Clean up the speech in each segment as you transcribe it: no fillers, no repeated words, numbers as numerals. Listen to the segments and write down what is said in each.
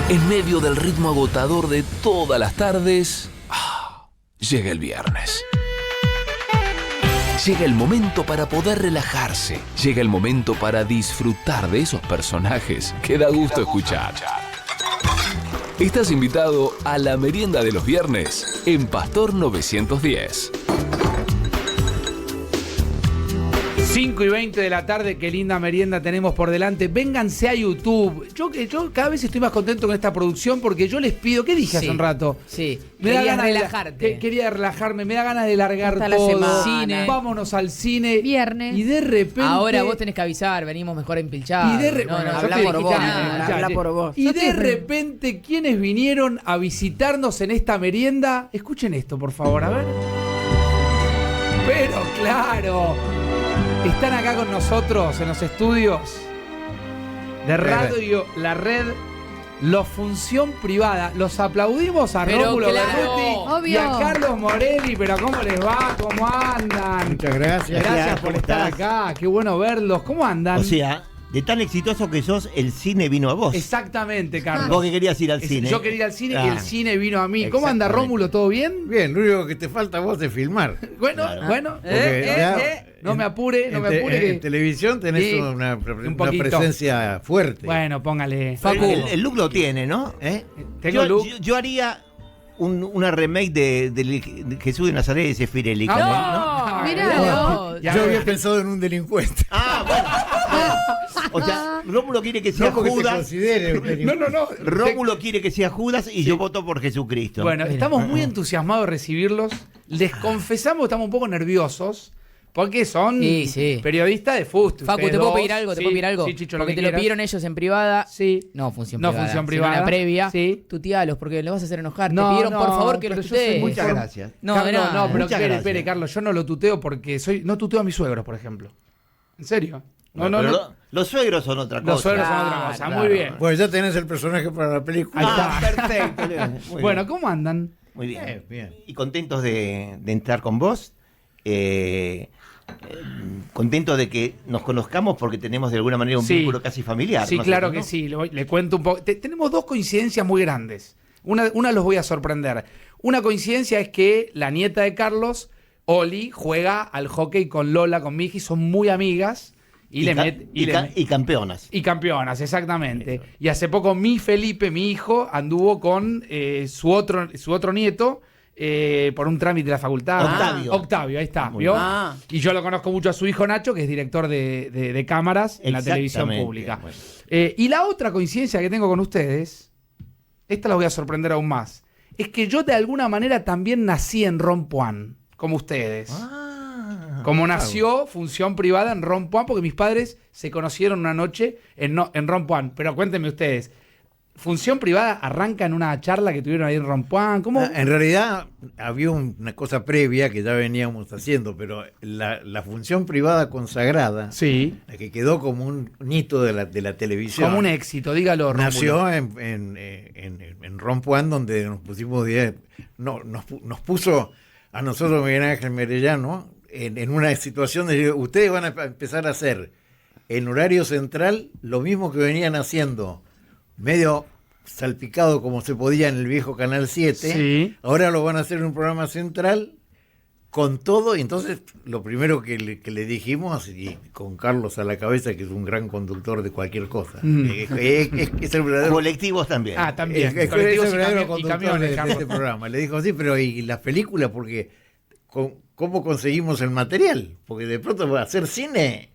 En medio del ritmo agotador de todas las tardes, llega el viernes. Llega el momento para poder relajarse. Llega el momento para disfrutar de esos personajes que da gusto escuchar. Estás invitado a la merienda de los viernes en Pastor 910. 5:20 de la tarde, qué linda merienda tenemos por delante. Vénganse a YouTube. Yo cada vez estoy más contento con esta producción porque yo les pido, ¿qué dije hace un rato? Sí, Quería relajarte. Quería relajarme, me da ganas de largar hasta la todo. semana. Cine. Vámonos al cine. Viernes. Y de repente... Ahora vos tenés que avisar, venimos mejor empilchados. Y de repente... No, habla por vos, habla por vos. Y de repente, ¿quiénes vinieron a visitarnos en esta merienda? Escuchen esto, por favor, a ver. Pero claro, están acá con nosotros en los estudios de Radio La Red, los Función Privada. Los aplaudimos a Pero Rómulo claro, Berruti y a obvio. Carlos Morelli. Pero ¿cómo les va? ¿Cómo andan? Muchas gracias. Gracias por ¿Cómo estar estás? acá. Qué bueno verlos. ¿Cómo andan? O sea, de tan exitoso que sos, el cine vino a vos. Exactamente, Carlos. Vos que querías ir al cine. Yo quería ir al cine y Ah, el cine vino a mí. ¿Cómo anda exactamente. Rómulo? ¿Todo bien? Bien, lo único que te falta a vos es filmar. Bueno, Claro. bueno. Porque ya No me apure, no me apure. En televisión tenés Sí, una un poquito. presencia fuerte. Bueno, póngale. Facu. El look lo tiene, ¿no? Tengo yo, look. yo haría una remake de Jesús de Nazaret de Sefirelli. Ah, Mirá, no. Ya, Yo había pensado en un delincuente. Ah, bueno. O sea, Rómulo quiere que sea No porque te Judas. considere un delincuente. No. Rómulo quiere que sea Judas y yo voto por Jesucristo. Bueno, estamos muy entusiasmados de recibirlos. Les confesamos que estamos un poco nerviosos porque son Sí. periodistas de Fusto. Facu, ¿te puedo pedir algo? ¿Te puedo pedir algo? Sí, Chicho, porque que te lo quieras. pidieron ellos en privada. Sí. No, función No, privada. función sino privada. la previa. Sí. Tutealos porque lo vas a hacer enojar. No, te pidieron no, por favor que pero los yo soy tutees. muy Muchas gracias. No, Carlos, de nada. no, pero Muchas espere, gracias. Carlos, yo no lo tuteo porque no tuteo a mis suegros, por ejemplo. ¿En serio? No. Los suegros son otra cosa. Los suegros son otra Claro, cosa. claro. Muy bien. Pues ya tenés el personaje para la película. Ahí Ah, está. perfecto. Muy Bueno, bien. ¿cómo andan? Muy bien. Bien. Y contentos de entrar con vos. Contentos de que nos conozcamos porque tenemos de alguna manera un Sí. vínculo casi familiar. Sí, ¿no es claro cierto, que no? sí. Le cuento un poco. Tenemos dos coincidencias muy grandes. Una los voy a sorprender. Una coincidencia es que la nieta de Carlos, Oli, juega al hockey con Lola, con Miji, son muy amigas. Y campeonas. Y campeonas, exactamente. Y hace poco Felipe, mi hijo, anduvo con su otro nieto por un trámite de la facultad. Octavio, ahí está. Muy ¿vio? bien. Ah. Y yo lo conozco mucho a su hijo Nacho, que es director de cámaras en la televisión Exactamente, pública. bueno. Y la otra coincidencia que tengo con ustedes, esta la voy a sorprender aún más, es que yo de alguna manera también nací en Rompuán, como ustedes. Como nació Función Privada en Rompuán, porque mis padres se conocieron una noche en Rompuán. Pero cuéntenme ustedes, Función Privada arranca en una charla que tuvieron ahí en Rompuán. ¿Cómo? En realidad había una cosa previa que ya veníamos haciendo, pero la función privada consagrada, Sí, la que quedó como un hito de la televisión, como un éxito, dígalo, Rómulo. nació en Rompuán, donde nos pusimos nos puso a nosotros, Miguel Ángel Merellano, en una situación de ustedes van a empezar a hacer en horario central lo mismo que venían haciendo, medio salpicado como se podía en el viejo Canal 7. Sí. Ahora lo van a hacer en un programa central con todo. Y entonces lo primero que le dijimos, y con Carlos a la cabeza, que es un gran conductor de cualquier cosa, es el verdadero Colectivos también. Ah, también. es Colectivos el y verdadero y conductor camiones, de Carlos. este programa. Le dijo, sí, pero ¿y las películas? Porque ¿cómo conseguimos el material? Porque de pronto hacer cine,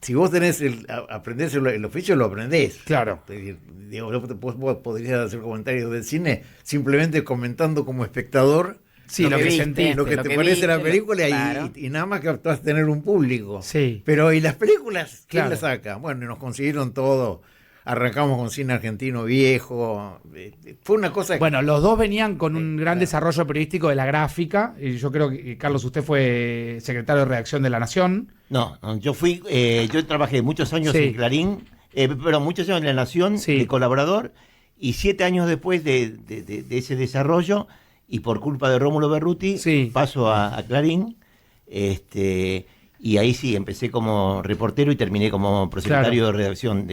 si vos tenés aprendés el oficio, lo aprendés. Claro. Es decir, digo, vos podrías hacer comentarios del cine simplemente comentando como espectador Sí, lo que viste, sentiste. lo que lo te que parece la viste, película claro. y nada más que vas a tener un público. Sí. Pero ¿y las películas? ¿Quién Claro. las saca? Bueno, nos consiguieron todo. Arrancamos con cine argentino viejo. Fue una cosa... Bueno, los dos venían con un gran desarrollo periodístico de la gráfica. Y yo creo que, Carlos, usted fue secretario de redacción de La Nación. No, yo trabajé muchos años Sí. en Clarín, pero muchos años en La Nación, Sí. de colaborador, y 7 años después de ese desarrollo, y por culpa de Rómulo Berruti, Sí. paso a Clarín, y ahí sí, empecé como reportero y terminé como prosecretario de redacción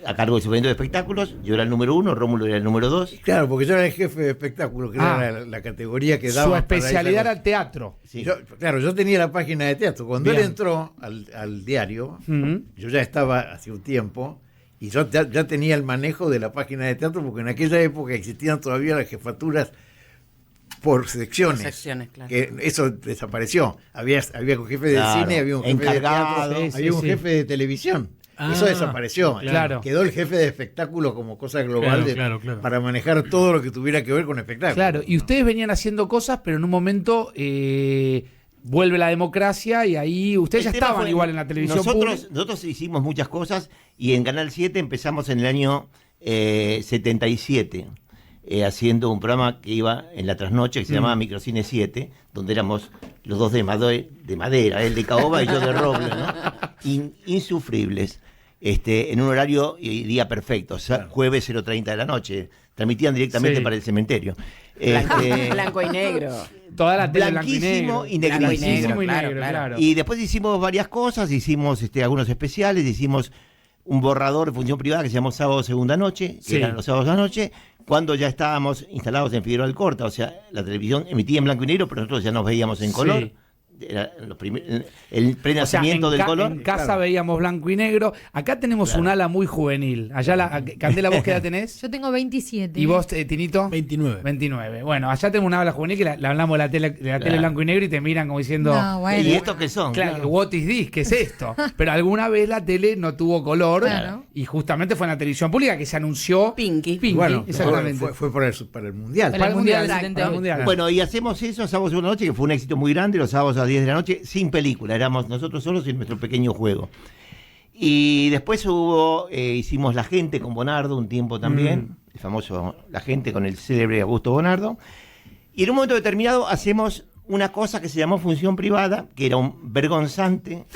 a cargo del suplemento de espectáculos. Yo era el número 1, Rómulo era el número 2. Claro, porque yo era el jefe de espectáculo, que era la categoría que daba. Su especialidad era el teatro. Sí. Yo tenía la página de teatro. Cuando Bien. él entró al diario, Ujú. yo ya estaba hace un tiempo y yo ya tenía el manejo de la página de teatro, porque en aquella época existían todavía las jefaturas por secciones. Por secciones, claro. Que eso desapareció. Había un jefe de Claro. cine, había un jefe Encargado. de teatro, Sí, había un sí. jefe de televisión. Eso desapareció. Claro. Quedó el jefe de espectáculo como cosa global Claro. para manejar todo lo que tuviera que ver con espectáculo. Claro, y ustedes venían haciendo cosas, pero en un momento vuelve la democracia y ahí ustedes ya El tema estaban fue- igual en la televisión pública. Nosotros hicimos muchas cosas y en Canal 7 empezamos en el año 77 haciendo un programa que iba en la trasnoche que se llamaba Microcine 7, donde éramos los dos de madera, él de caoba y yo de roble, ¿no? Insufribles. En un horario y día perfecto, jueves 0:30 de la noche. Transmitían directamente Sí. para el cementerio. Blanco y negro. Toda la tele blanco y negro. Blanquísimo y negrísimo. Blanquísimo y Claro, negro, claro. claro. Y después hicimos varias cosas, hicimos algunos especiales, hicimos un borrador de función privada que se llamó Sábado Segunda Noche, que Sí. eran los sábados a la noche, cuando ya estábamos instalados en Figueroa Alcorta, o sea, la televisión emitía en blanco y negro, pero nosotros ya nos veíamos en color. Sí. Era el O sea, prenacimiento del color. en casa veíamos blanco y negro. Acá tenemos un ala muy juvenil. Allá, Candela, ¿vos qué edad tenés? Yo tengo 27. ¿Y vos, Tinito? 29. 29. Bueno, allá tenemos una ala juvenil que la hablamos de la tele blanco y negro y te miran como diciendo... No, bueno. ¿Y estos qué son? Claro, what is this? ¿Qué es esto? Pero alguna vez la tele no tuvo color Claro. y justamente fue en la televisión pública que se anunció Pinky. Bueno, exactamente. fue para el Mundial. Para el Mundial del Para el 78. Mundial. Bueno, y hacemos eso sábado segunda noche, que fue un éxito muy grande, los sábados a las 10 de la noche, sin película, éramos nosotros solos en nuestro pequeño juego. Y después hicimos La Gente con Bonardo un tiempo también, el famoso La Gente con el célebre Augusto Bonardo. Y en un momento determinado hacemos una cosa que se llamó Función Privada, que era un vergonzante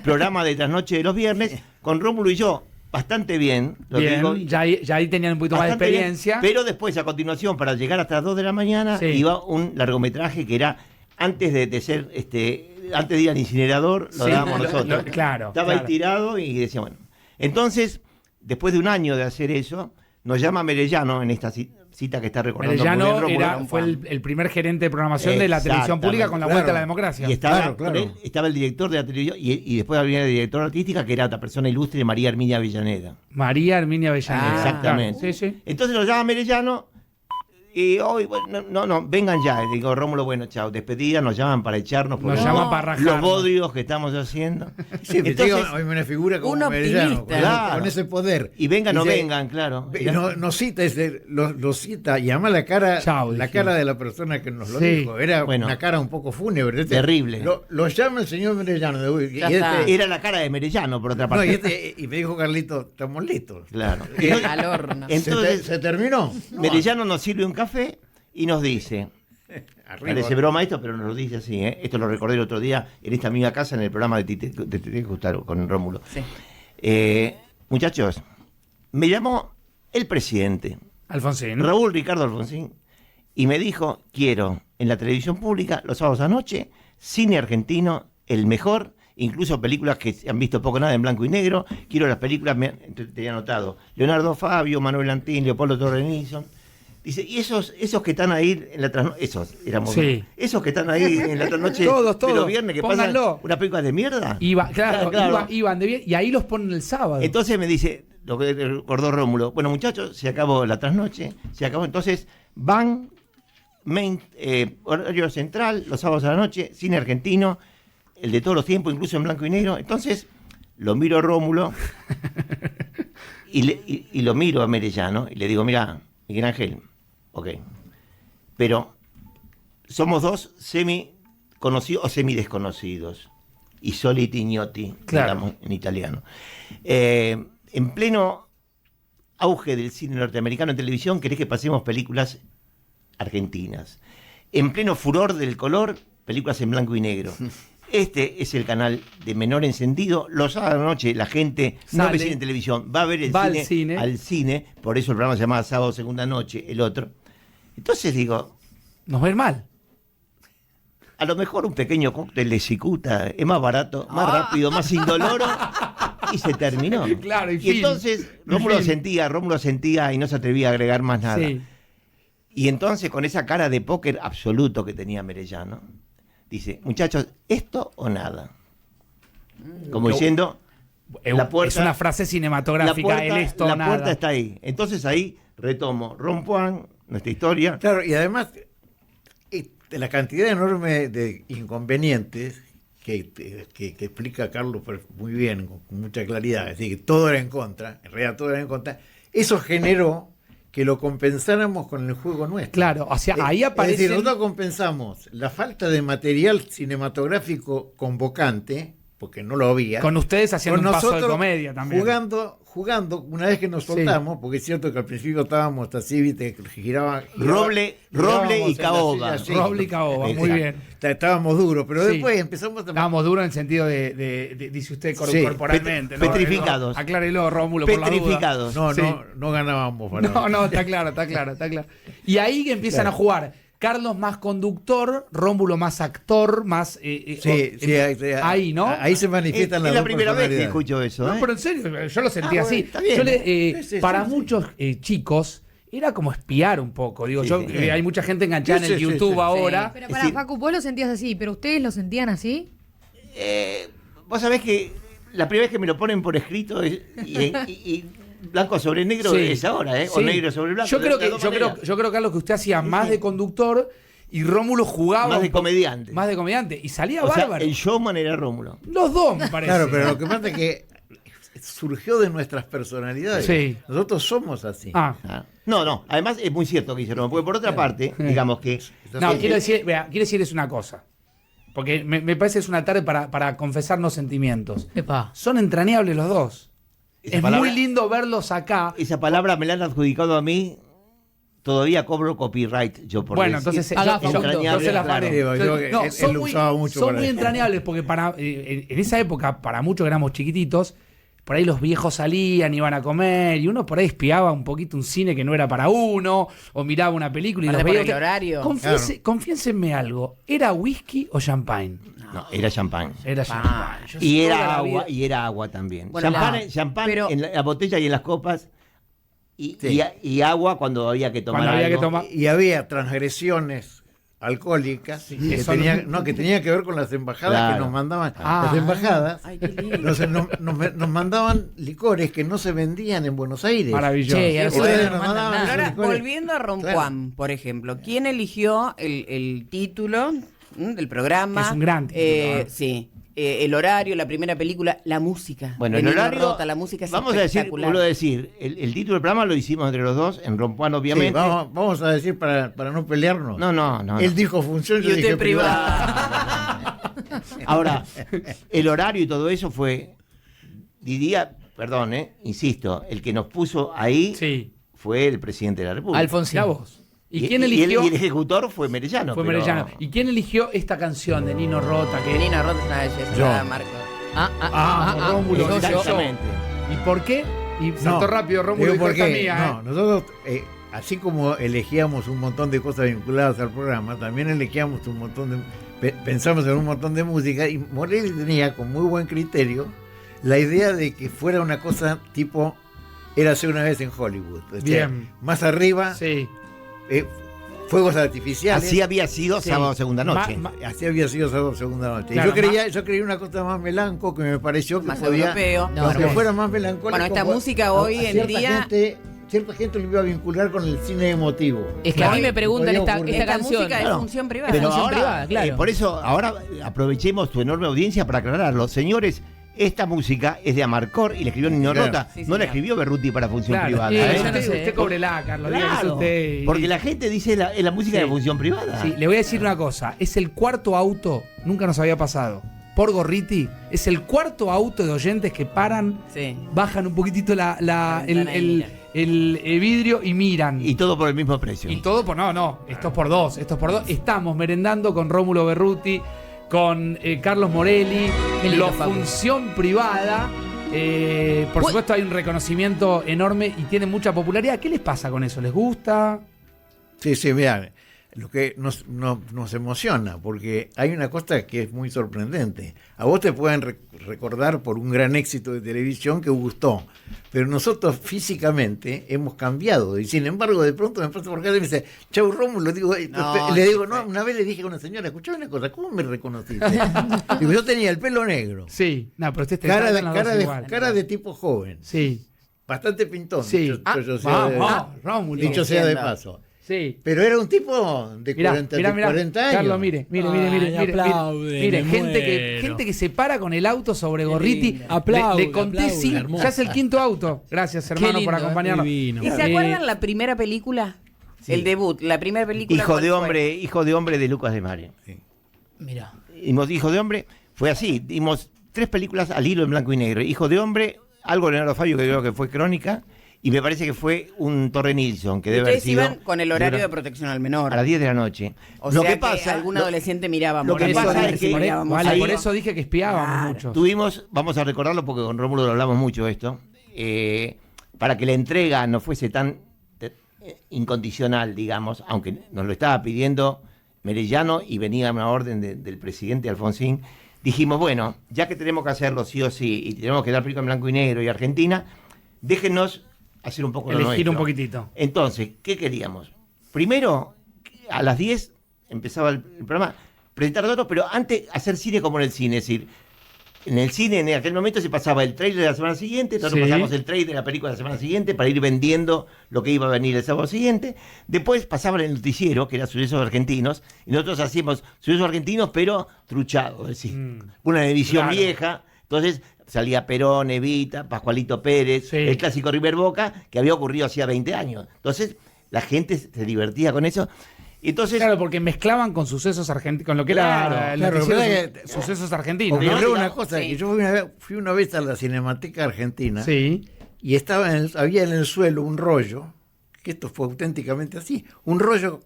programa de trasnoche de los viernes, con Rómulo y yo, bastante bien, lo Bien, digo, ya ahí tenían un poquito más de bastante bien, experiencia. pero después, a continuación, para llegar hasta las 2 de la mañana, Sí. iba un largometraje que era antes de ser, antes de ir al incinerador, lo Sí, dábamos nosotros. claro. Estaba claro. ahí tirado y decía, bueno. Entonces, después de un año de hacer eso, nos llama Merellano en esta cita que está recordando. Merellano muy bien Rómulo. fue el primer gerente de programación de la televisión pública con la vuelta a la democracia. Y estaba, Claro, claro. con él estaba el director de la televisión y después había el director artística, que era otra persona ilustre, María Herminia Avellaneda. María Herminia Avellaneda. Exactamente. Claro, sí, sí. Entonces nos llama Merellano y hoy, bueno, no, vengan ya. Y digo, Rómulo, bueno, chao, despedida, nos llaman para echarnos por Nos llaman para los rajarnos. bodrios que estamos haciendo. Sí, me Entonces, hoy me una figura como un Merellano, optimista. Claro. con ese poder. y vengan o Dice, vengan, claro. Nos cita, lo cita, y además la cara, Chao, la dijimos. cara de la persona que nos lo Sí. dijo, era Bueno. una cara un poco fúnebre. Terrible. Lo llama el señor Merellano. Ya está. Era la cara de Merellano, por otra No, parte. y me dijo Carlito, estamos listos. Claro. Al horno. Entonces, ¿Se terminó? Merellano nos sirve un café y nos dice, Arriba. parece broma esto, pero nos lo dice así, ¿eh? Esto lo recordé el otro día en esta misma casa en el programa de Tite Gustavo con Rómulo. Sí. Muchachos, me llamó el presidente, Alfonsín. Raúl Ricardo Alfonsín, y me dijo, quiero en la televisión pública, los sábados a noche, cine argentino, el mejor, incluso películas que se han visto poco nada en blanco y negro, quiero las películas, te he anotado, Leonardo Fabio, Manuel Antín, Leopoldo Torre Nilsson. Dice, y esos que están ahí en la trasnoche, Sí. esos que están ahí en la trasnoche Todos, de los viernes que pónganlo. pasan una película de mierda. Claro. Iban de bien y ahí los ponen el sábado. Entonces me dice, lo que recordó Rómulo, bueno muchachos, se acabó la trasnoche, se acabó, entonces van, horario central, los sábados a la noche, cine argentino, el de todos los tiempos, incluso en blanco y negro. Entonces lo miro a Rómulo y lo miro a Merellano y le digo, mira, Miguel Ángel, ok, pero somos dos semi conocidos o semi desconocidos, y soliti ignoti, Claro. digamos, en italiano. En pleno auge del cine norteamericano en televisión, querés que pasemos películas argentinas. En pleno furor del color, películas en blanco y negro. Este es el canal de menor encendido. Los sábados a la noche la gente no Sale. ve cine en televisión, va a ver al cine, por eso el programa se llama Sábado Segunda Noche, el otro. Entonces digo, Nos ven mal. a lo mejor un pequeño cóctel de cicuta es más barato, más rápido, más indoloro y se terminó. Claro, y y fin. entonces Y Rómulo fin. sentía y no se atrevía a agregar más nada. Sí. Y entonces, con esa cara de póker absoluto que tenía Merellano, dice, muchachos, ¿esto o nada? Como diciendo, la puerta, es una frase cinematográfica, el esto la nada. puerta está ahí. Entonces ahí retomo Rompuan, nuestra historia. Claro, y además, la cantidad enorme de inconvenientes que explica Carlos muy bien, con mucha claridad, es decir, que todo era en contra, en realidad todo era en contra, eso generó que lo compensáramos con el juego nuestro. Claro, o sea, ahí aparece. Es decir, nosotros compensamos la falta de material cinematográfico convocante, porque no lo había. Con ustedes haciendo con un paso de nosotros comedia también. Jugando, una vez que nos soltamos, porque es cierto que al principio estábamos así, viste, Roble y caoba. Roble y caoba, muy bien. Estábamos duros, pero Sí. después empezamos a... Estábamos duros en el sentido de dice usted, Sí, corporalmente. petrificados. No, aclárelo, Rómulo, por la duda. Petrificados. No, Sí. no ganábamos. Para No, está claro. Y ahí que empiezan a jugar. Carlos más conductor, Rómulo más actor, más... ahí, ¿no? Ahí se manifiestan las Es la dos primera vez que personalidades. escucho eso. No, pero en serio, yo lo sentí bueno, así. está bien. Yo Sí, para sí. muchos chicos era como espiar un poco. Digo, Sí, yo sí. hay mucha gente enganchada Sí, en el sí, YouTube sí. ahora. Pero Es para decir- Facu, vos lo sentías así, pero ustedes lo sentían así. Vos sabés que la primera vez que me lo ponen por escrito y blanco sobre negro Sí. es ahora, ¿eh? O Sí. negro sobre blanco. Yo creo de las dos que maneras. yo creo, Carlos, que usted hacía más de conductor y Rómulo jugaba Más de un poco- comediante. Más de comediante. Y salía O sea, bárbaro. el showman era Rómulo. Los dos, me parece. Claro, pero lo que pasa es que surgió de nuestras personalidades. Sí. Nosotros somos así. Ah. No. Además es muy cierto que dice Rómulo. Porque por otra parte, digamos que... No, quiero decirles una cosa. Porque me parece que es una tarde para confesarnos sentimientos. Epa. Son entrañables los dos. Esa Es palabra- muy lindo verlos acá. Esa palabra me la han adjudicado a mí. Todavía cobro copyright yo por Bueno, decir. entonces Haga yo Facundo. se las Claro. faré. Sí, yo creo que él lo usaba mucho son para muy eso. entrañables porque en esa época, para muchos que éramos chiquititos, por ahí los viejos salían, iban a comer y uno por ahí espiaba un poquito un cine que no era para uno o miraba una película y Aparte los veía. por el horario. Confiénsenme algo, ¿era whisky o champagne? No, era champán. Era champagne. Yo Y toda la era vida- agua, y era agua también. Bueno, champán pero- en la botella y en las copas. Y, Sí. y agua cuando había que tomar. Cuando había que algo. tomar. Y había transgresiones alcohólicas que eso tenían que ver con las embajadas Claro. que nos mandaban. Ah. Las embajadas Ay, qué lindo. nos mandaban licores que no se vendían en Buenos Aires. Maravilloso. Che, ahora sí Ustedes no nos mandan mandaban nada. esos Ahora, licores. volviendo a Rompuan, por ejemplo, ¿quién eligió el título del programa? Es un gran título, ¿no? Sí. El horario, la primera película, la música. Bueno, de el Nino horario. Rota, la música es vamos a decir, espectacular. vuelvo a decir, el título del programa lo hicimos entre los dos, en Rompuan, Sí, obviamente. vamos a decir para no pelearnos. No. Él dijo función, yo Y usted dije privada. Ahora, el horario y todo eso fue, diría, perdón, insisto, el que nos puso ahí Sí. fue el presidente de la República. Alfonsín. Mirá vos. ¿Y quién el- eligió? y el ejecutor fue Merellano. Fue pero- Merellano. ¿Y quién eligió esta canción de Nino Rota? Que... Nino Rota es una belleza, Yo. Marco. Rómulo, digo yo. Exactamente. ¿Y por qué? Y saltó No, rápido Rómulo y digo dijo, esta porque, mía. no, nosotros, así como elegíamos un montón de cosas vinculadas al programa, también elegíamos un montón pensamos en un montón de música y Morelli tenía con muy buen criterio la idea de que fuera una cosa tipo Érase una vez en Hollywood. O sea, Bien. más arriba, Sí. fuegos artificiales. Así había sido Sí. sábado segunda noche. Así había sido Sábado Segunda Noche. Claro, yo creía una cosa más melanco que me pareció que Más podía, europeo. No, que hermoso. fuera más melancólico. Bueno, esta pues, música hoy en cierta día- cierta gente lo iba a vincular con el cine emotivo. Es que a mí me preguntan Podía esta, ocurrir. esta Esta canción. música es Claro. función privada. Pero función ahora, privada, claro. por eso, ahora aprovechemos tu enorme audiencia para aclararlo. Señores, esta música es de Amarcor y la escribió Nino Claro. Rota. Sí, no señor. la escribió Berruti para función Claro. privada. Sí, yo ¿eh? no sé. usted cóbrela, Carlos. Diga que es Claro, usted. porque la gente dice es la música Sí. de función privada. Sí, le voy a decir una cosa. Es el cuarto auto, nunca nos había pasado. Por Gorriti, es el cuarto auto de oyentes que paran, Sí. bajan un poquitito La ventana y miran. el vidrio y miran. Y todo por el mismo precio. Y todo por. No, esto es por dos. Estamos merendando con Rómulo Berruti, con Carlos Morelli, Qué lindo, la Facu. función privada. Por Uy. supuesto, hay un reconocimiento enorme y tiene mucha popularidad. ¿Qué les pasa con eso? ¿Les gusta? Sí, mirá. lo que nos emociona, porque hay una cosa que es muy sorprendente. A vos te pueden recordar por un gran éxito de televisión que gustó, pero nosotros físicamente hemos cambiado, y sin embargo de pronto me pasa por casa y me dice, chau Rómulo, una vez le dije a una señora, escuchame una cosa, ¿cómo me reconociste? Digo, yo tenía el pelo negro, Sí, no, pero usted cara de tipo joven, Sí, bastante pintón, sí. Rómulo. dicho sea de paso. Sí. Pero era un tipo de 40 años. Carlos, mire, gente que se para con el auto sobre Gorriti. Le conté hermoso. ya es el 5.º auto. Gracias, hermano, por acompañarnos. ¿Y se acuerdan la primera película? Sí. El debut, la primera película. Hijo de hombre de Lucas de Mare. Sí. Mira. Hijo de hombre, fue así. Dimos 3 películas al hilo en blanco y negro. Hijo de hombre, algo Leonardo Fabio, que creo que fue Crónica. Y me parece que fue un Torre Nilsson, que debe haber sido... Ustedes iban con el horario de protección al menor. A las 10 de la noche. O sea que algún adolescente miraba. Lo que pasa es que... Por eso dije que espiábamos mucho. Vamos a recordarlo porque con Rómulo lo hablamos mucho esto, para que la entrega no fuese tan incondicional, digamos, aunque nos lo estaba pidiendo Merellano y venía una orden del presidente Alfonsín, dijimos, bueno, ya que tenemos que hacerlo sí o sí, y tenemos que dar película en blanco y negro y Argentina, déjenos hacer un poco lo nuestro. Elegir un poquitito. Entonces, ¿qué queríamos? Primero, a las 10 empezaba el programa, presentar datos, pero antes hacer cine como en el cine, es decir, en el cine en aquel momento se pasaba el trailer de la semana siguiente, nosotros pasábamos el trailer de la película de la semana siguiente para ir vendiendo lo que iba a venir el sábado siguiente. Después pasaba el noticiero, que era Sucesos Argentinos, y nosotros hacíamos Sucesos Argentinos, pero truchados, es decir, una edición vieja. Entonces salía Perón, Evita, Pascualito Pérez, el clásico River Boca, que había ocurrido hacía 20 años. Entonces la gente se divertía con eso. Entonces, claro, porque mezclaban con Sucesos Argentinos, con lo que era el noticiero Sucesos Argentinos. Ocurrió una cosa, que yo fui una vez a la Cinemateca Argentina y había en el suelo un rollo, que esto fue auténticamente así, un rollo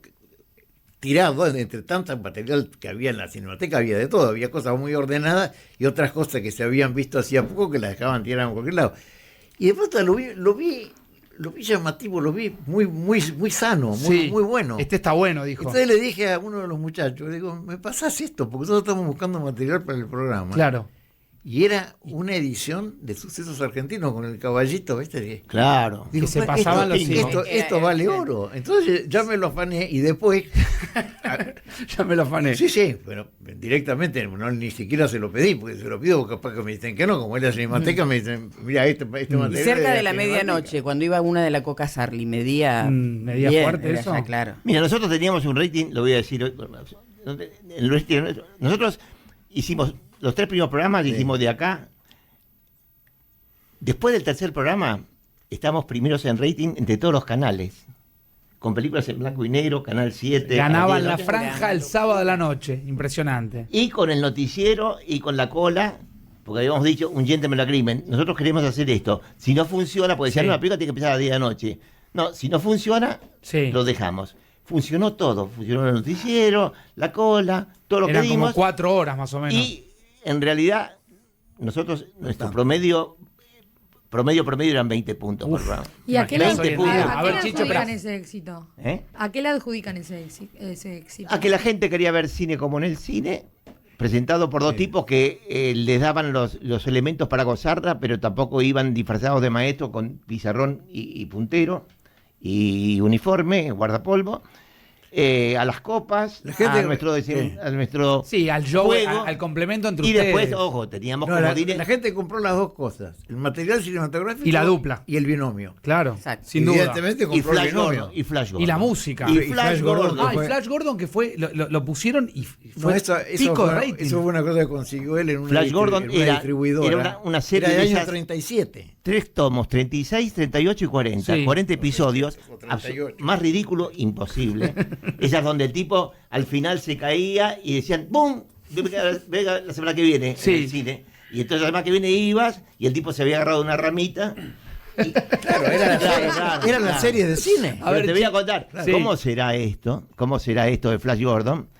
tirado entre tanto material que había en la Cinemateca, había de todo, había cosas muy ordenadas y otras cosas que se habían visto hacía poco que las dejaban tirar en cualquier lado. Y de pronto lo vi llamativo, lo vi muy sano, muy bueno. Este está bueno, dijo. Entonces le dije a uno de los muchachos, digo, ¿me pasás esto? Porque nosotros estamos buscando material para el programa. Claro. Y era una edición de Sucesos Argentinos con el caballito, ¿viste? Claro. Digo, que se pasaban los hijos. Esto vale oro. Entonces ya me lo afané y después... ya me lo afané. Sí, pero directamente ni siquiera se lo pedí, porque se lo pido porque capaz que me dicen que no, como es la Cinemateca, me dicen, mira, este material... Y cerca de la medianoche, cuando iba una de la Coca Sarli, medía bien, fuerte eso. Ya, claro. Mira, nosotros teníamos un rating, lo voy a decir hoy, nosotros hicimos... Los 3 primeros programas hicimos de acá. Después del tercer programa, estamos primeros en rating entre todos los canales. Con películas en blanco y negro, Canal 7. Ganaban la franja el sábado de la noche. Impresionante. Y con el noticiero y con la cola, porque habíamos dicho un gentleman agreement. Nosotros queremos hacer esto. Si no funciona, porque decían, no, la película tiene que empezar a 10 de la noche. No, si no funciona, lo dejamos. Funcionó todo. Funcionó el noticiero, la cola, todo lo que dimos. Eran como 4 horas más o menos. Y en realidad, nosotros, nuestro promedio eran 20 puntos por programa. ¿Y a qué le adjudican ese éxito? ¿A qué le adjudican ese éxito? A que la gente quería ver cine como en el cine, presentado por 2 tipos que les daban los elementos para gozarla, pero tampoco iban disfrazados de maestro con pizarrón y puntero y uniforme, guardapolvo. A las copas, a nuestro al show, juego, al complemento entre y ustedes. Y después, ojo, teníamos la gente compró las 2 cosas, el material cinematográfico y la dupla. Y el binomio. Claro, sin duda. Evidentemente compró el binomio. Y Flash Gordon. Y la música. Y Flash Gordon. Y Flash Gordon que fue, lo pusieron y fue pico de rating. Eso fue una cosa que consiguió él en una distribuidora. Era una serie de año 37. 3 tomos, 36, 38 y 40. 40 episodios. Más ridículo, imposible. Esas donde el tipo al final se caía y decían, ¡bum! Venga la semana que viene en el cine. Y entonces la semana que viene ibas y el tipo se había agarrado una ramita. Y, claro, eran las series de cine. A ver, te voy a contar. ¿Cómo será esto? ¿Cómo será esto de Flash Gordon?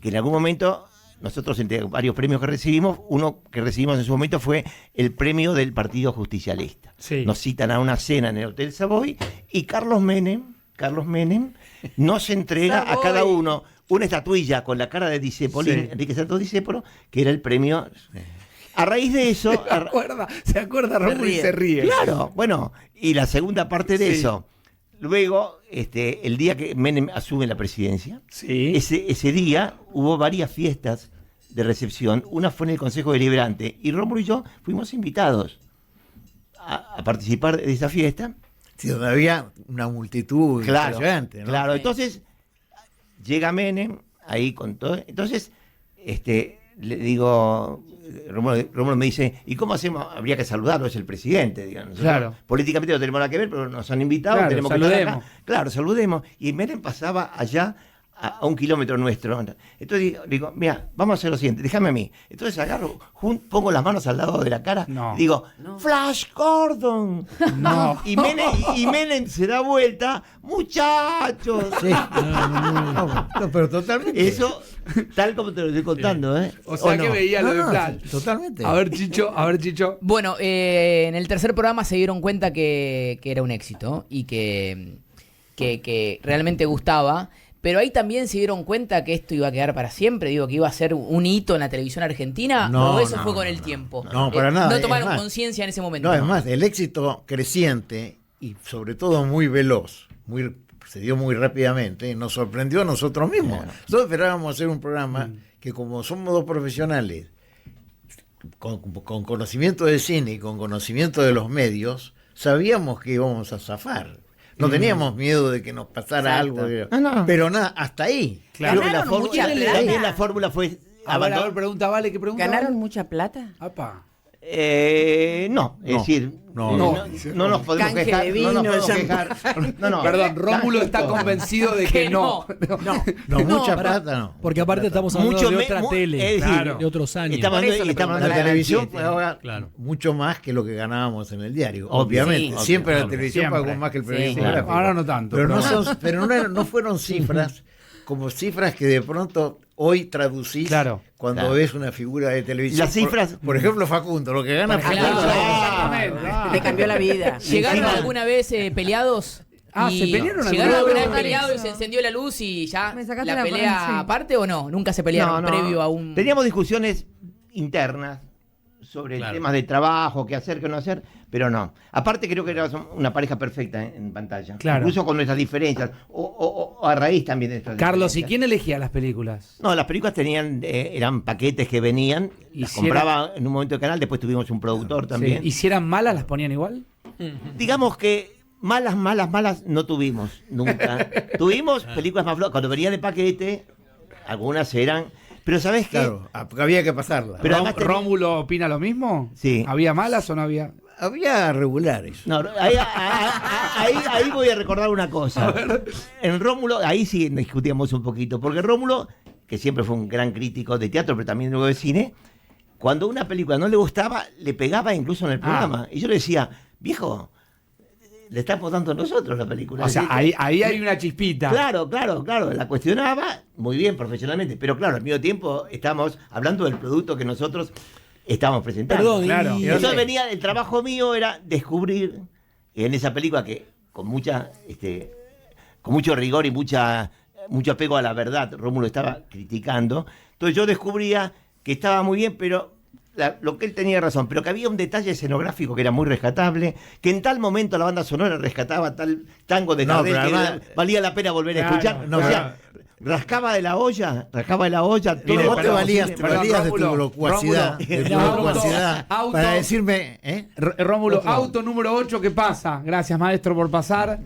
Que en algún momento, nosotros entre varios premios que recibimos, uno que recibimos en su momento fue el premio del Partido Justicialista. Nos citan a una cena en el Hotel Savoy y Carlos Menem Carlos Menem, nos entrega a cada uno una estatuilla con la cara de Discépolo, Enrique Santos Discépolo, que era el premio. A raíz de eso... Se acuerda Rómulo y se ríe. Claro, bueno, y la segunda parte de eso. Luego, el día que Menem asume la presidencia, ese día hubo varias fiestas de recepción. Una fue en el Consejo Deliberante y Rómulo y yo fuimos invitados a participar de esa fiesta. Sí, donde había una multitud impresionante, ¿no? Claro, entonces llega Menem ahí con todo. Entonces, le digo, Rómulo me dice, ¿y cómo hacemos? Habría que saludarlo, es el presidente, digamos. Claro. Políticamente no tenemos nada que ver, pero nos han invitado, tenemos que estar acá. Claro, saludemos. Y Menem pasaba allá a 1 kilómetro nuestro. Entonces digo, mira, vamos a hacer lo siguiente, déjame a mí. Entonces agarro, pongo las manos al lado de la cara y digo, Flash Gordon. No. Y Menem se da vuelta, muchachos. Sí. No, pero totalmente. Eso, tal como te lo estoy contando, ¿eh? O sea que veía lo de Flash. Totalmente. A ver, Chicho. Bueno, en el tercer programa se dieron cuenta que era un éxito y que realmente gustaba. Pero ahí también se dieron cuenta que esto iba a quedar para siempre, digo, que iba a ser un hito en la televisión argentina, ¿o eso fue con el tiempo? No, para nada. No tomaron conciencia en ese momento. No, es más, el éxito creciente y sobre todo muy veloz, se dio muy rápidamente, nos sorprendió a nosotros mismos. Nosotros esperábamos hacer un programa que, como somos dos profesionales, con conocimiento de cine y con conocimiento de los medios, sabíamos que íbamos a zafar. No teníamos miedo de que nos pasara algo. Pero nada, hasta ahí. Claro. Ganaron mucha plata. También la fórmula fue... A ver, pregunta, ¿qué pregunta? ¿Ganaron mucha plata? Apa. No, es decir, no nos podemos Canje quejar. de vino, No nos podemos quejar. Perdón, Rómulo está convencido de que no. Mucha plata no. Porque aparte estamos hablando de otra tele, es decir, de otros años. Estamos hablando La de televisión paga mucho más que lo que ganábamos en el diario. Obviamente. Sí, siempre la televisión pagó más que el periodismo gráfico. Ahora no tanto. Pero no fueron cifras como cifras que de pronto hoy traducís cuando ves una figura de televisión. Las cifras... Por ejemplo, Facundo, lo que gana Facundo. Le cambió la vida. ¿Llegaron alguna vez peleados? ¿Se pelearon alguna vez peleados y se encendió la luz y ya la pelea aparte o no? ¿Nunca se pelearon previo a un...? Teníamos discusiones internas sobre temas de trabajo, qué hacer, qué no hacer, pero no. Aparte creo que era una pareja perfecta en pantalla. Claro. Incluso con nuestras diferencias, o a raíz también de estas Carlos, diferencias. ¿y quién elegía las películas? No, las películas eran paquetes que venían, las compraba en un momento de canal, después tuvimos un productor también. ¿Y si eran malas, las ponían igual? Digamos que malas no tuvimos nunca. Tuvimos películas más flojas. Cuando venía de paquete, algunas eran... Pero ¿sabés qué? Claro, había que pasarla. Pero además ¿Rómulo opina lo mismo? Sí. ¿Había malas o no había? Había regulares. No, ahí voy a recordar una cosa. En Rómulo, ahí sí discutíamos un poquito, porque Rómulo, que siempre fue un gran crítico de teatro, pero también luego de cine, cuando una película no le gustaba, le pegaba incluso en el programa. Y yo le decía, viejo, le estamos dando nosotros la película. O sea, ahí hay una chispita. Claro, la cuestionaba muy bien profesionalmente, pero claro, al mismo tiempo estamos hablando del producto que nosotros estamos presentando. Perdón, y entonces venía, el trabajo mío era descubrir en esa película que con mucho rigor y mucho apego a la verdad, Rómulo estaba criticando. Entonces yo descubría que estaba muy bien, pero lo que él tenía razón, pero que había un detalle escenográfico que era muy rescatable, que en tal momento la banda sonora rescataba tal tango de Gardel que valía la pena volver a escuchar. Rascaba de la olla. Mire, vos te valías de tu locuacidad, para decirme... Rómulo, auto número 8, ¿qué pasa? Gracias, maestro, por pasar.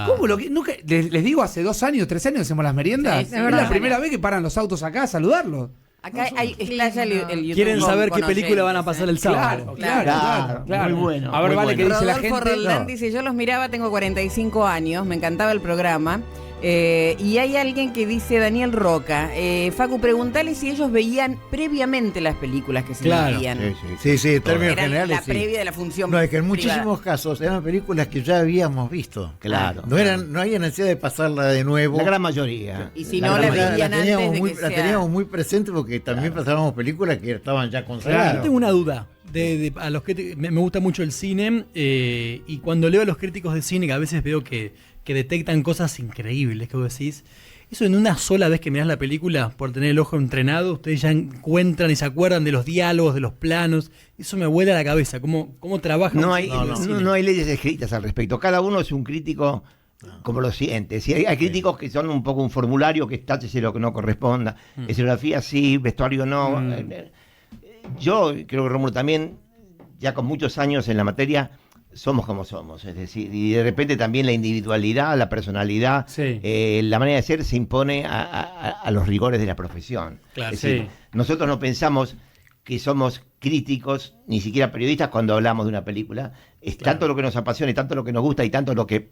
¿Cómo nunca, les digo, hace 2 años, 3 años hacemos las meriendas? Sí, es la primera vez que paran los autos acá a saludarlos. Acá está ya el YouTube. Quieren saber qué película van a pasar el sábado. Claro. Muy bueno. A ver, vale, ¿qué dice la Rodolfo gente? Roldán dice, yo los miraba, tengo 45 años, me encantaba el programa. Y hay alguien que dice, Daniel Roca, Facu, preguntale si ellos veían previamente las películas que se emitían. Sí, en términos Era generales. la previa de la función. No, es que en privada. muchísimos casos eran películas que ya habíamos visto. Claro. No había necesidad de pasarla de nuevo. La gran mayoría. Y si no la veían antes de que la teníamos muy presente porque también pasábamos películas que estaban ya consagradas. Tengo una duda. a los críticos, me gusta mucho el cine y cuando leo a los críticos de cine, que a veces veo que detectan cosas increíbles que vos decís, eso en una sola vez que mirás la película, por tener el ojo entrenado, ustedes ya encuentran y se acuerdan de los diálogos, de los planos. Eso me vuela la cabeza. ¿Cómo trabajan? No hay leyes escritas al respecto. Cada uno es un crítico como lo siente. Si hay críticos que son un poco un formulario que táchese lo que no corresponda. Escenografía sí, vestuario no. Yo creo que Rómulo también, ya con muchos años en la materia, somos como somos, es decir, y de repente también la individualidad, la personalidad, la manera de ser se impone a los rigores de la profesión. Claro, es decir, nosotros no pensamos que somos críticos, ni siquiera periodistas, cuando hablamos de una película. Es tanto lo que nos apasiona, y tanto lo que nos gusta, y tanto lo que,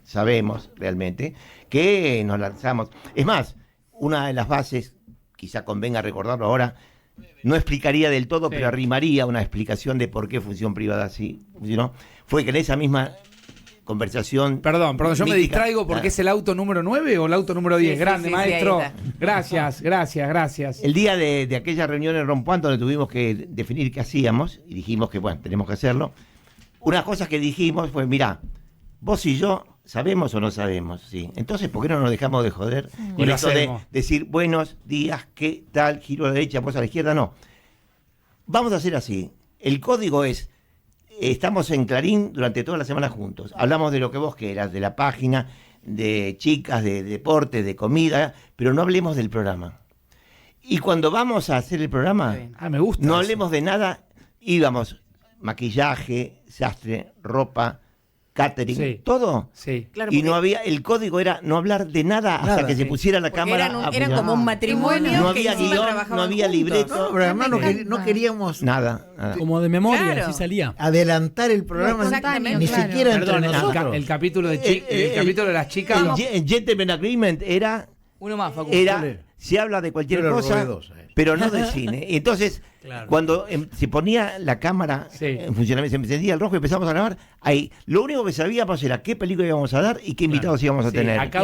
sabemos realmente, que nos lanzamos. Es más, una de las bases, quizá convenga recordarlo ahora, no explicaría del todo, pero arrimaría una explicación de por qué Función Privada así funcionó. Fue que en esa misma conversación... Perdón, yo me distraigo porque es el auto número 9 o el auto número 10. Grande, maestro. Gracias. El día de aquella reunión en Rompuán, donde tuvimos que definir qué hacíamos, y dijimos que, tenemos que hacerlo, una cosa que dijimos fue, mirá, vos y yo sabemos o no sabemos, ¿sí? Entonces, ¿por qué no nos dejamos de joder con esto de decir buenos días, qué tal, giro a la derecha, vos a la izquierda? No. Vamos a hacer así. El código es, estamos en Clarín durante toda la semana juntos. Hablamos de lo que vos quieras, de la página, de chicas, de deporte, de comida, pero no hablemos del programa. Y cuando vamos a hacer el programa, me gusta no hablemos de nada, íbamos maquillaje, sastre, ropa, catering, todo. Sí. Claro, y no había, el código era no hablar de nada hasta que se pusiera la cámara. Eran como un matrimonio. No había guión, no había libreto. No, pero además no queríamos nada. Como de memoria, así salía. Adelantar el programa, ni siquiera entre nosotros. El capítulo de capítulo de las chicas. El Gentleman Agreement era... Uno más, Facu. Se habla de cualquier cosa, pero no de cine. Entonces, cuando se ponía la cámara en funcionamiento, se encendía el rojo y empezamos a grabar, ahí lo único que sabíamos era qué película íbamos a dar y qué invitados íbamos a tener. Acá,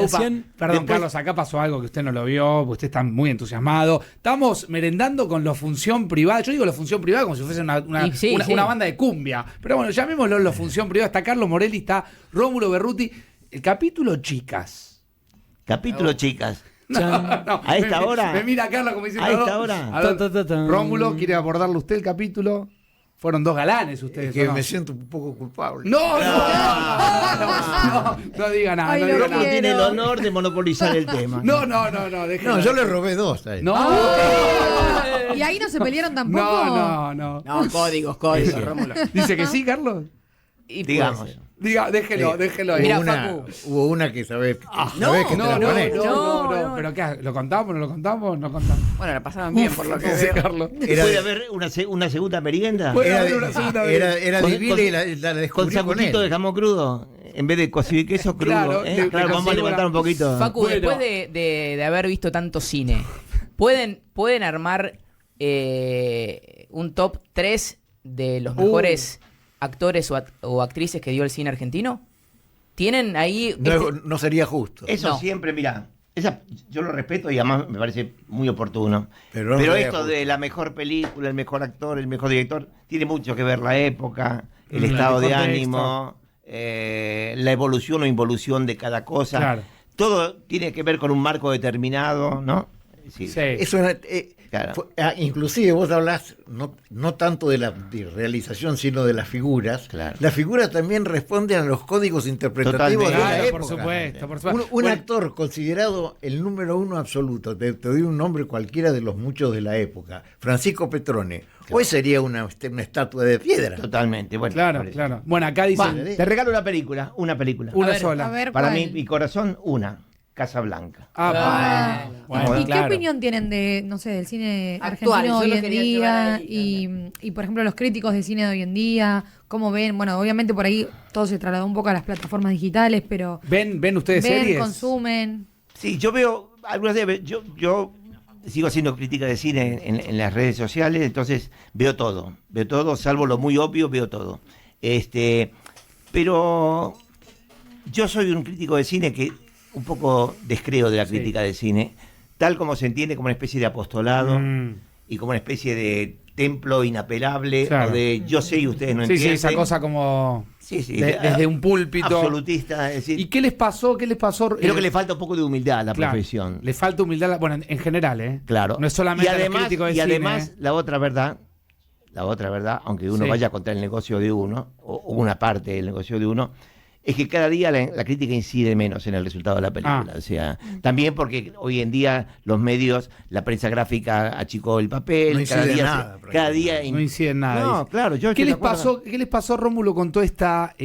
Carlos, acá pasó algo que usted no lo vio, usted está muy entusiasmado. Estamos merendando con la Función Privada. Yo digo la Función Privada como si fuese una banda de cumbia. Pero bueno, llamémoslo la Función Privada. Está Carlos Morelli, está Rómulo Berruti. El capítulo Chicas. Chicas. No, a esta hora. Me mira Carlos como diciendo. A esta hora. Rómulo, ¿quiere abordarle usted el capítulo? Fueron dos galanes ustedes. Que me siento un poco culpable. No diga nada. No tiene el honor de monopolizar el tema. No, yo le robé dos. ¿Y ahí no se pelearon tampoco? No, códigos, Rómulo. ¿Dice que sí, Carlos? Digamos. Déjelo ahí. Hubo una que sabés que pero ¿qué? ¿Lo contamos o no lo contamos? No contamos. Bueno, la pasaban bien por lo que veo. Carlos. ¿Puede haber una segunda merienda? Era divina y la descubrí con sanguchito de jamón crudo. En vez de cocido y queso crudo. Claro, vamos a levantar un poquito. Facu, después de haber visto tanto cine, ¿pueden armar un top 3 de los mejores actores o actrices que dio el cine argentino? ¿Tienen ahí...? No sería justo. Eso siempre, mirá, yo lo respeto y además me parece muy oportuno. Pero esto de la mejor película, el mejor actor, el mejor director, tiene mucho que ver la época, el estado de ánimo, la evolución o involución de cada cosa. Claro. Todo tiene que ver con un marco determinado, ¿no? Sí. Eso inclusive vos hablás no tanto de la realización, sino de las figuras. Claro. Las figuras también responden a los códigos interpretativos de la época. Por supuesto. Un actor considerado el número uno absoluto, te doy un nombre cualquiera de los muchos de la época, Francisco Petrone. Claro. Hoy sería una estatua de piedra. Totalmente. Bueno, claro. Bueno, acá dicen... Te regalo una película. Una sola. Para mí, mi corazón, una. Casablanca. ¿Y qué opinión tienen del cine argentino hoy en día? Y por ejemplo, los críticos de cine de hoy en día, ¿cómo ven? Bueno, obviamente por ahí todo se trasladó un poco a las plataformas digitales, pero... ¿Ven ustedes series? ¿Consumen? Sí, yo veo, algunas veces, yo sigo haciendo crítica de cine en las redes sociales, entonces veo todo, salvo lo muy obvio, veo todo. Pero yo soy un crítico de cine que un poco descreo de la crítica de cine, tal como se entiende como una especie de apostolado y como una especie de templo inapelable, Claro. o de yo sé y ustedes no entienden. Sí, esa cosa como Sí, desde un púlpito. Absolutista. Es decir, ¿Y qué les pasó? creo que le falta un poco de humildad a la Claro, profesión. le falta humildad, bueno, en general, ¿eh? Claro. No es solamente a los críticos de y cine, además ¿eh? la otra verdad, aunque uno Sí. vaya a contar el negocio de uno, o una parte del negocio de uno, es que cada día la crítica incide menos en el resultado de la película. O sea, también porque hoy en día los medios, la prensa gráfica achicó el papel, No incide cada día, nada, cada día No incide en nada. No, dice. claro, yo ¿Qué estoy de les acuerdo. pasó? ¿Qué les pasó, Rómulo, con toda esta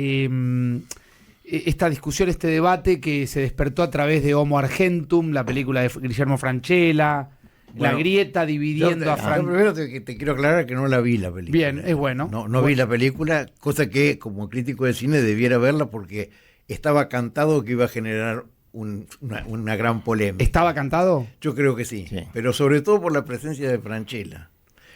discusión, este debate que se despertó a través de Homo Argentum, la película de Guillermo Francella, la Bueno, grieta dividiendo a Yo Francella? primero te quiero aclarar que no la vi la película. Bien, es bueno. No vi la película, cosa que como crítico de cine debiera verla porque estaba cantado que iba a generar una gran polémica. ¿Estaba cantado? Yo creo que sí, Sí. pero sobre todo por la presencia de Francella.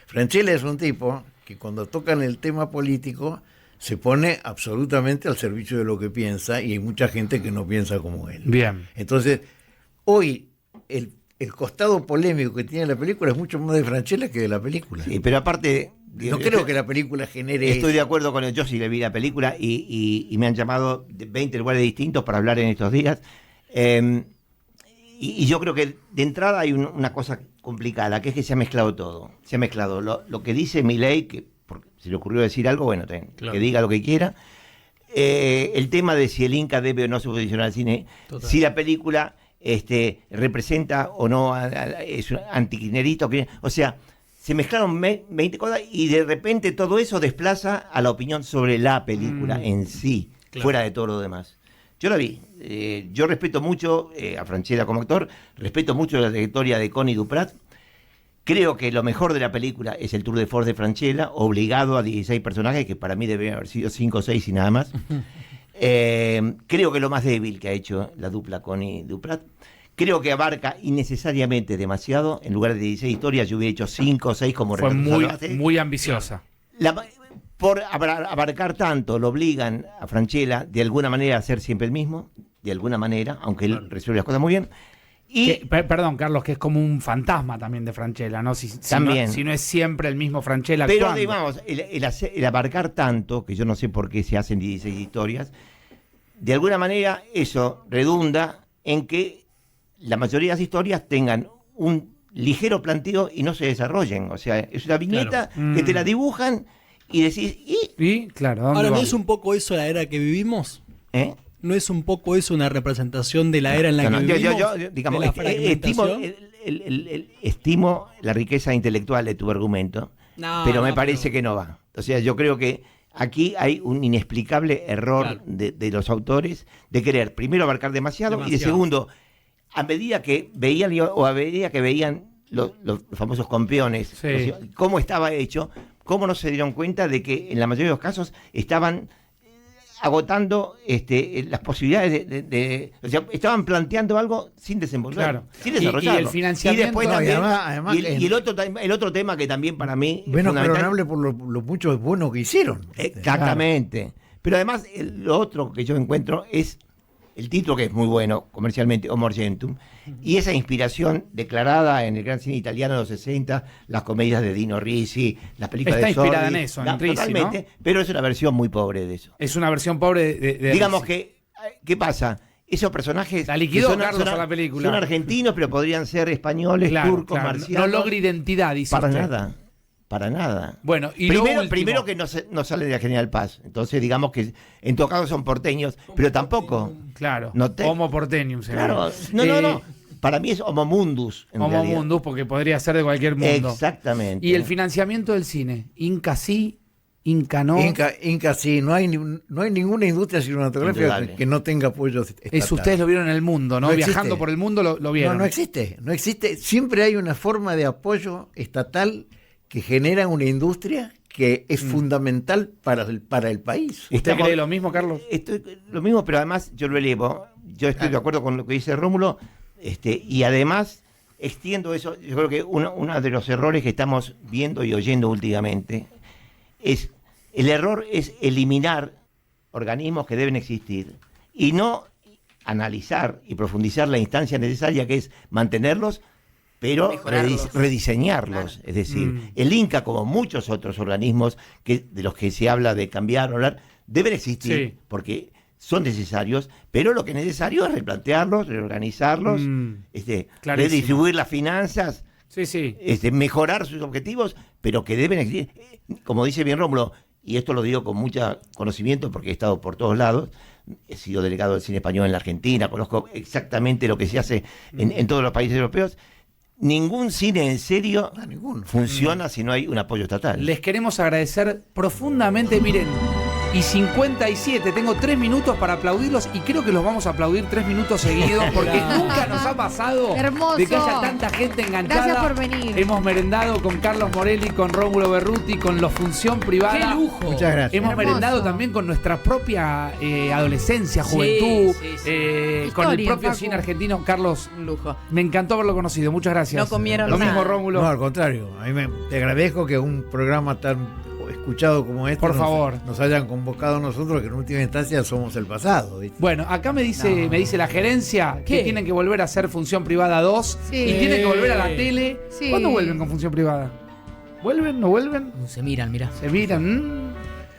Francella es un tipo que cuando tocan el tema político se pone absolutamente al servicio de lo que piensa y hay mucha gente que no piensa como él. Bien. Entonces, hoy el costado polémico que tiene la película es mucho más de Francella que de la película. Sí, pero aparte... No creo que la película genere Estoy de eso. acuerdo con él. Yo sí le vi la película y me han llamado de 20 lugares distintos para hablar en estos días. Y yo creo que de entrada hay una cosa complicada, que es que se ha mezclado todo. Se ha mezclado lo que dice Milei, que porque se le ocurrió decir algo, bueno, Claro. que diga lo que quiera. El tema de si el Inca debe o no subvencionar al cine, Total. si la película representa o no es un antikirchnerista, o sea, se mezclaron 20 cosas y de repente todo eso desplaza a la opinión sobre la película en sí, Claro. fuera de todo lo demás. Yo la vi. Yo respeto mucho a Francella como actor, respeto mucho la trayectoria de Connie Duprat. Creo que lo mejor de la película es el tour de force de Francella, obligado a 16 personajes, que para mí deben haber sido 5 o 6 y nada más. Creo que lo más débil que ha hecho la dupla Connie Duprat. Creo que abarca innecesariamente demasiado. En lugar de 16 historias, yo hubiera hecho 5 o 6 como Fue Renato muy, Salvaste. muy ambiciosa. Por abarcar tanto, lo obligan a Francella de alguna manera a ser siempre el mismo, de alguna manera, aunque él resuelve las cosas muy bien. Y Perdón, Carlos, que es como un fantasma también de Francella, ¿no? También. Si no es siempre el mismo Francella pero actuando. digamos, el abarcar tanto, que yo no sé por qué se hacen 16 historias, de alguna manera eso redunda en que la mayoría de las historias tengan un ligero planteo y no se desarrollen. O sea, es una viñeta Claro. que te la dibujan y decís, Y, claro, ¿dónde Ahora, ¿no va? es un poco eso la era que vivimos? ¿eh? ¿No es un poco eso una representación de la era en la No, que no, vivimos? yo, digamos, ¿De la estimo, fragmentación? estimo la riqueza intelectual de tu argumento, No, pero no, me parece que no va. O sea, yo creo que aquí hay un inexplicable error Claro. de los autores de querer primero abarcar demasiado y de Demasiado. segundo, a medida que veían los famosos campeones, Sí. o sea, cómo estaba hecho, cómo no se dieron cuenta de que en la mayoría de los casos estaban agotando las posibilidades o sea, estaban planteando algo sin desenvolver, Claro. sin Y desarrollarlo. el financiamiento- Y después No, y también, además el otro tema que también para mí es Menos fundamental. perdonable por lo mucho bueno que hicieron. Exactamente. Pero además, lo otro que yo encuentro es el título, que es muy bueno comercialmente, Homo Argentum, y esa inspiración declarada en el gran cine italiano de los 60, las comedias de Dino Risi, las películas Está de Sordi. inspirada en eso, en Risi, totalmente, pero es una versión muy pobre de eso. Es una versión pobre de Digamos Risi. que, ¿qué pasa? Esos personajes La liquidó que Carlos a la película. son argentinos, pero podrían ser españoles, Claro, turcos, claro. marcianos. No logra identidad, dice Para usted. nada. Para nada. Bueno, y lo último. Primero que no sale de la General Paz. Entonces, digamos que en todo caso son porteños, pero tampoco. Claro, No te- Homo Portenium. se Claro. llama. No. Para mí es Homo Mundus. En Homo realidad. Mundus, porque podría ser de cualquier mundo. Exactamente. Y el financiamiento del cine. Inca sí, Inca no. Inca sí, no hay ninguna industria cinematográfica Indudable. que no tenga apoyo estatal. Eso ustedes lo vieron en el mundo, ¿no? No existe. Viajando por el mundo lo vieron. No existe. Siempre hay una forma de apoyo estatal que genera una industria que es fundamental para el país. ¿Usted cree lo mismo, Carlos? Lo mismo, pero además yo lo elevo. Yo estoy de acuerdo con lo que dice Rómulo, y además extiendo eso. Yo creo que uno de los errores que estamos viendo y oyendo últimamente el error es eliminar organismos que deben existir y no analizar y profundizar la instancia necesaria, que es mantenerlos pero rediseñarlos. Es decir, el Inca, como muchos otros organismos de los que se habla de cambiar, hablar, deben existir, porque son necesarios, pero lo que es necesario es replantearlos, reorganizarlos, redistribuir las finanzas, mejorar sus objetivos, pero que deben existir. Como dice bien Rómulo, y esto lo digo con mucho conocimiento porque he estado por todos lados, he sido delegado del cine español en la Argentina, conozco exactamente lo que se hace en todos los países europeos. Ningún cine en serio funciona si no hay un apoyo estatal. Les queremos agradecer profundamente, miren. Y 57, tengo 3 minutos para aplaudirlos y creo que los vamos a aplaudir 3 minutos seguidos porque nunca nos ha pasado de que haya tanta gente enganchada. Gracias por venir. Hemos merendado con Carlos Morelli, con Rómulo Berruti, con los Función Privada. ¡Qué lujo! Muchas gracias. Hemos merendado también con nuestra propia adolescencia, juventud, con el propio cine argentino. Carlos, un lujo. Me encantó haberlo conocido, muchas gracias. No comieron lo nada. mismo, Rómulo. No, al contrario, a mí te agradezco que un programa tan escuchado como este por favor nos hayan convocado a nosotros, que en última instancia somos el pasado, ¿viste? Bueno, acá me dice la gerencia que tienen que volver a hacer Función Privada 2 y tienen que volver a la tele. ¿Cuándo vuelven con Función Privada? ¿Vuelven? ¿No vuelven? Se miran, mirá. Se miran.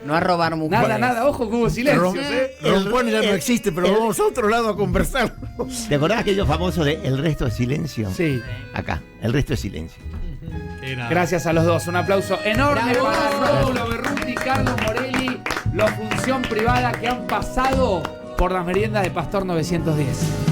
No a robar mujeres. Nada, ojo, que hubo silencio. Rompón ya no existe, pero vamos a otro lado a conversar. ¿Te acordás aquello famoso de El resto es silencio? Sí. Acá, El resto es silencio. Gracias a los dos. Un aplauso enorme para Rómulo Berruti, Carlos Morelli, los Función Privada que han pasado por las meriendas de Pastor 910.